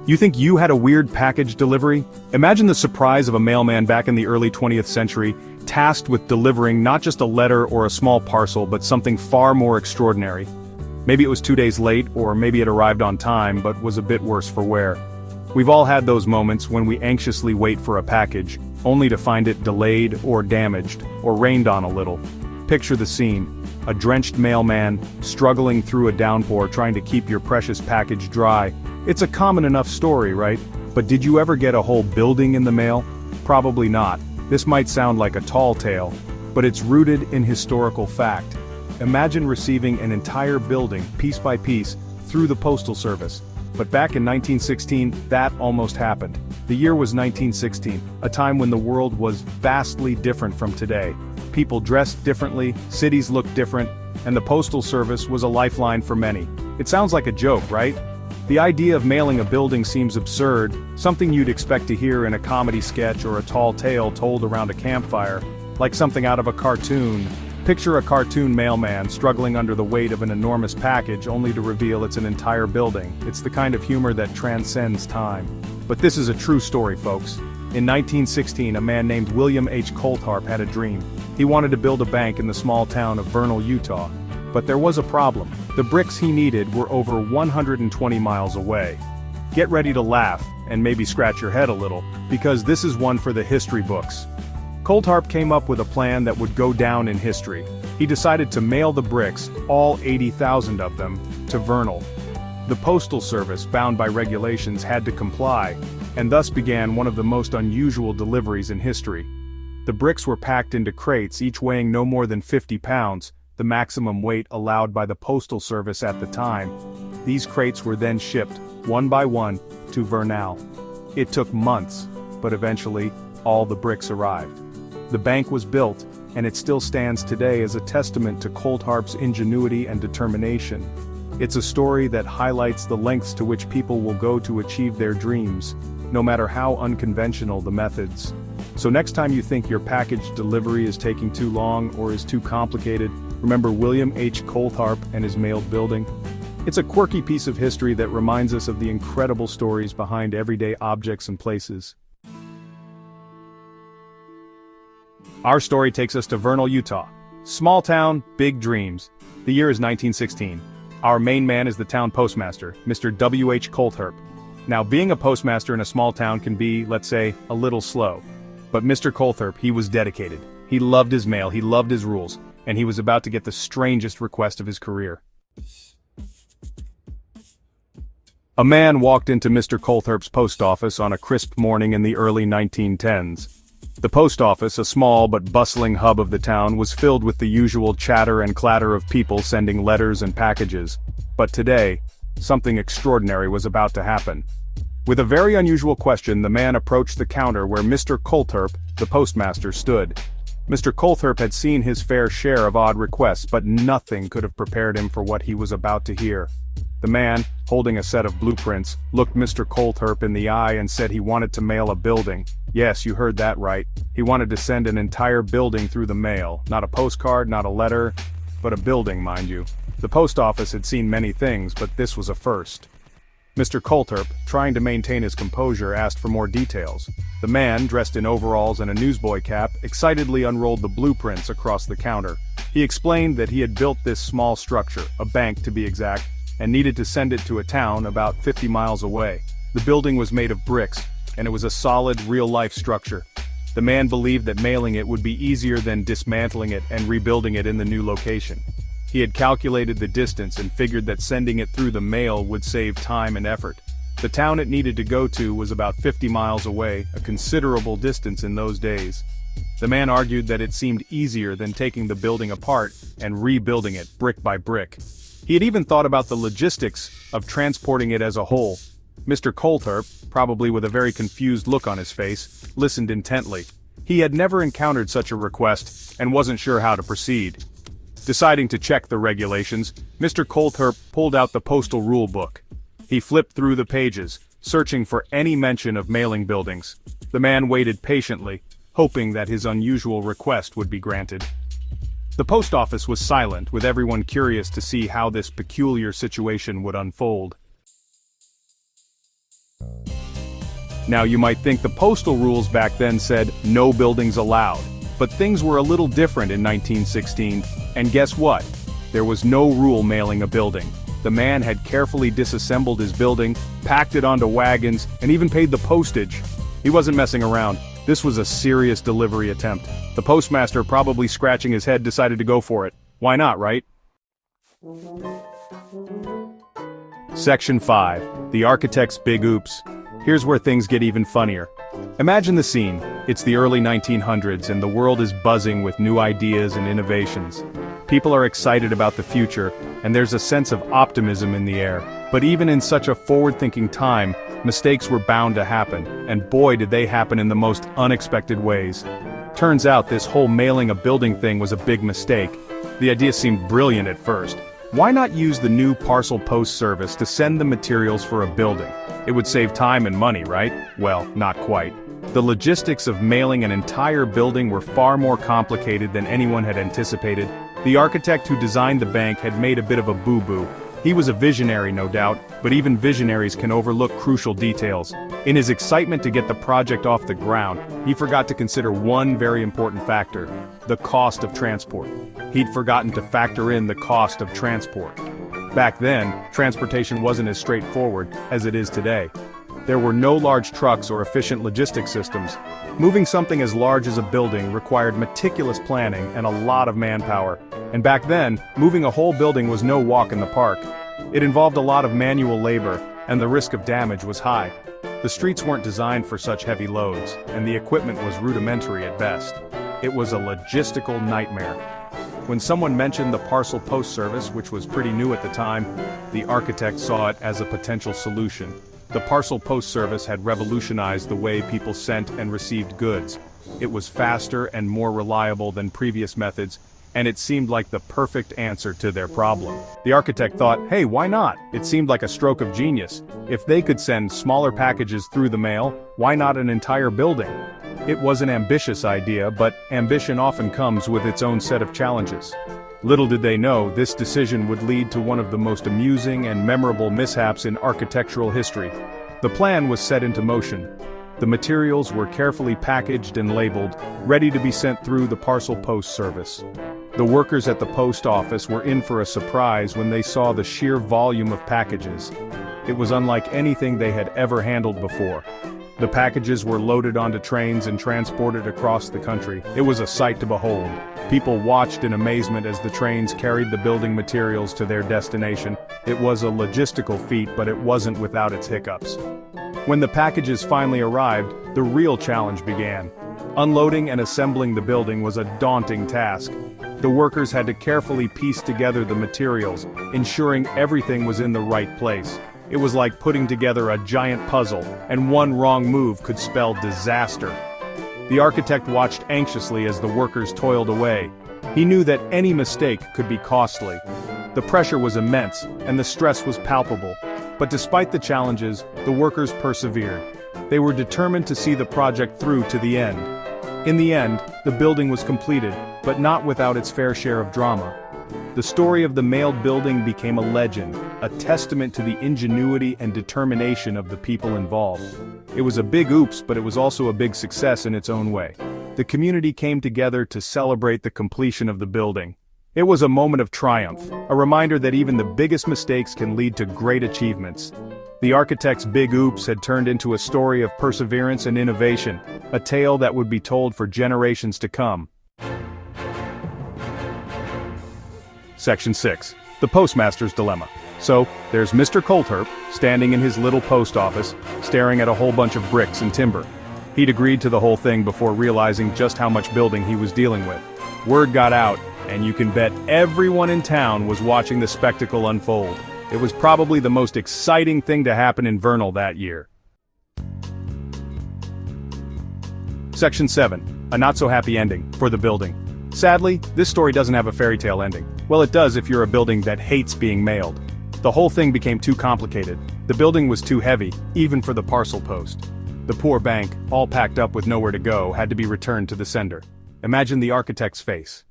You think you had a weird package delivery? Imagine the surprise of a mailman back in the early 20th century, tasked with delivering not just a letter or a small parcel but something far more extraordinary. Maybe it was 2 days late, or maybe it arrived on time but was a bit worse for wear. We've all had those moments when we anxiously wait for a package, only to find it delayed or damaged, or rained on a little. Picture the scene: a drenched mailman, struggling through a downpour trying to keep your precious package dry. It's a common enough story, right? But did you ever get a whole building in the mail? Probably not. This might sound like a tall tale, but it's rooted in historical fact. Imagine receiving an entire building, piece by piece, through the postal service. But back in 1916, that almost happened. The year was 1916, a time when the world was vastly different from today. People dressed differently, cities looked different, and the postal service was a lifeline for many. It sounds like a joke, right? The idea of mailing a building seems absurd, something you'd expect to hear in a comedy sketch or a tall tale told around a campfire, like something out of a cartoon. Picture a cartoon mailman struggling under the weight of an enormous package only to reveal it's an entire building. It's the kind of humor that transcends time. But this is a true story, folks. In 1916, a man named William H. Coltharp had a dream. He wanted to build a bank in the small town of Vernal, Utah. But there was a problem. The bricks he needed were over 120 miles away. Get ready to laugh, and maybe scratch your head a little, because this is one for the history books. Coltharp came up with a plan that would go down in history. He decided to mail the bricks, all 80,000 of them, to Vernal. The Postal Service, bound by regulations, had to comply, and thus began one of the most unusual deliveries in history. The bricks were packed into crates, each weighing no more than 50 pounds, the maximum weight allowed by the Postal Service at the time. These crates were then shipped, one by one, to Vernal. It took months, but eventually, all the bricks arrived. The bank was built, and it still stands today as a testament to Coltharp's ingenuity and determination. It's a story that highlights the lengths to which people will go to achieve their dreams, no matter how unconventional the methods. So next time you think your package delivery is taking too long or is too complicated, remember William H. Coltharp and his mailed building. It's a quirky piece of history that reminds us of the incredible stories behind everyday objects and places. Our story takes us to Vernal, Utah. Small town, big dreams. The year is 1916. Our main man is the town postmaster, Mr. W. H. Coltharp. Now, being a postmaster in a small town can be, let's say, a little slow. But Mr. Coltharp, he was dedicated. He loved his mail, he loved his rules, and he was about to get the strangest request of his career. A man walked into Mr. Coltharp's post office on a crisp morning in the early 1910s. The post office, a small but bustling hub of the town, was filled with the usual chatter and clatter of people sending letters and packages. But today, something extraordinary was about to happen. With a very unusual question, the man approached the counter where Mr. Coltharp, the postmaster, stood. Mr. Coltharp had seen his fair share of odd requests, but nothing could have prepared him for what he was about to hear. The man, holding a set of blueprints, looked Mr. Coltharp in the eye and said he wanted to mail a building. Yes, you heard that right. He wanted to send an entire building through the mail. Not a postcard, not a letter, but a building, mind you. The post office had seen many things, but this was a first. Mr. Coltharp, trying to maintain his composure, asked for more details. The man, dressed in overalls and a newsboy cap, excitedly unrolled the blueprints across the counter. He explained that he had built this small structure, a bank to be exact, and needed to send it to a town about 50 miles away. The building was made of bricks, and it was a solid, real-life structure. The man believed that mailing it would be easier than dismantling it and rebuilding it in the new location. He had calculated the distance and figured that sending it through the mail would save time and effort. The town it needed to go to was about 50 miles away, a considerable distance in those days. The man argued that it seemed easier than taking the building apart and rebuilding it brick by brick. He had even thought about the logistics of transporting it as a whole. Mr. Coltharp, probably with a very confused look on his face, listened intently. He had never encountered such a request and wasn't sure how to proceed. Deciding to check the regulations, Mr. Coltharp pulled out the postal rule book. He flipped through the pages, searching for any mention of mailing buildings. The man waited patiently, hoping that his unusual request would be granted. The post office was silent, with everyone curious to see how this peculiar situation would unfold. Now you might think the postal rules back then said no buildings allowed. But things were a little different in 1916, and guess what? There was no rule mailing a building. The man had carefully disassembled his building, packed it onto wagons, and even paid the postage. He wasn't messing around. This was a serious delivery attempt. The postmaster, probably scratching his head, decided to go for it. Why not, right? Section 5. The Architect's Big Oops. Here's where things get even funnier. Imagine the scene. It's the early 1900s and the world is buzzing with new ideas and innovations. People are excited about the future, and there's a sense of optimism in the air. But even in such a forward-thinking time, mistakes were bound to happen, and boy did they happen in the most unexpected ways. Turns out this whole mailing a building thing was a big mistake. The idea seemed brilliant at first. Why not use the new parcel post service to send the materials for a building? It would save time and money, right? Well, not quite. The logistics of mailing an entire building were far more complicated than anyone had anticipated. The architect who designed the bank had made a bit of a boo-boo. He was a visionary, no doubt, but even visionaries can overlook crucial details. In his excitement to get the project off the ground, he forgot to consider one very important factor: the cost of transport. He'd forgotten to factor in the cost of transport. Back then, transportation wasn't as straightforward as it is today. There were no large trucks or efficient logistics systems. Moving something as large as a building required meticulous planning and a lot of manpower. And back then, moving a whole building was no walk in the park. It involved a lot of manual labor, and the risk of damage was high. The streets weren't designed for such heavy loads, and the equipment was rudimentary at best. It was a logistical nightmare. When someone mentioned the parcel post service, which was pretty new at the time, the architect saw it as a potential solution. The parcel post service had revolutionized the way people sent and received goods. It was faster and more reliable than previous methods, and it seemed like the perfect answer to their problem. The architect thought, hey, why not? It seemed like a stroke of genius. If they could send smaller packages through the mail, why not an entire building? It was an ambitious idea, but ambition often comes with its own set of challenges. Little did they know, this decision would lead to one of the most amusing and memorable mishaps in architectural history. The plan was set into motion. The materials were carefully packaged and labeled, ready to be sent through the parcel post service. The workers at the post office were in for a surprise when they saw the sheer volume of packages. It was unlike anything they had ever handled before. The packages were loaded onto trains and transported across the country. It was a sight to behold. People watched in amazement as the trains carried the building materials to their destination. It was a logistical feat, but it wasn't without its hiccups. When the packages finally arrived, the real challenge began. Unloading and assembling the building was a daunting task. The workers had to carefully piece together the materials, ensuring everything was in the right place. It was like putting together a giant puzzle, and one wrong move could spell disaster. The architect watched anxiously as the workers toiled away. He knew that any mistake could be costly. The pressure was immense, and the stress was palpable. But despite the challenges, the workers persevered. They were determined to see the project through to the end. In the end, the building was completed, but not without its fair share of drama. The story of the mailed building became a legend, a testament to the ingenuity and determination of the people involved. It was a big oops, but it was also a big success in its own way. The community came together to celebrate the completion of the building. It was a moment of triumph, a reminder that even the biggest mistakes can lead to great achievements. The architect's big oops had turned into a story of perseverance and innovation, a tale that would be told for generations to come. Section 6. The Postmaster's Dilemma. So, there's Mr. Coulthurst, standing in his little post office, staring at a whole bunch of bricks and timber. He'd agreed to the whole thing before realizing just how much building he was dealing with. Word got out, and you can bet everyone in town was watching the spectacle unfold. It was probably the most exciting thing to happen in Vernal that year. Section 7. A not-so-happy ending for the building. Sadly, this story doesn't have a fairy tale ending. Well, it does if you're a building that hates being mailed. The whole thing became too complicated. The building was too heavy, even for the parcel post. The poor bank, all packed up with nowhere to go, had to be returned to the sender. Imagine the architect's face.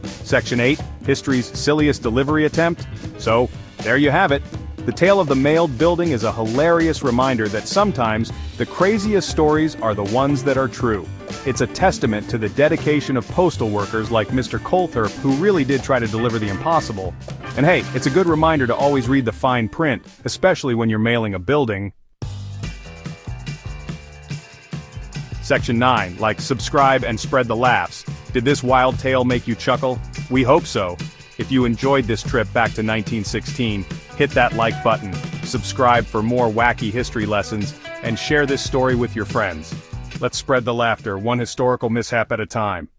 Section 8. History's silliest delivery attempt. So, there you have it. The tale of the mailed building is a hilarious reminder that sometimes the craziest stories are the ones that are true. It's a testament to the dedication of postal workers like Mr. Colthurp, who really did try to deliver the impossible. And hey, it's a good reminder to always read the fine print, especially when you're mailing a building. Section 9, like, subscribe and spread the laughs. Did this wild tale make you chuckle? We hope so. If you enjoyed this trip back to 1916, hit that like button, subscribe for more wacky history lessons, and share this story with your friends. Let's spread the laughter, one historical mishap at a time.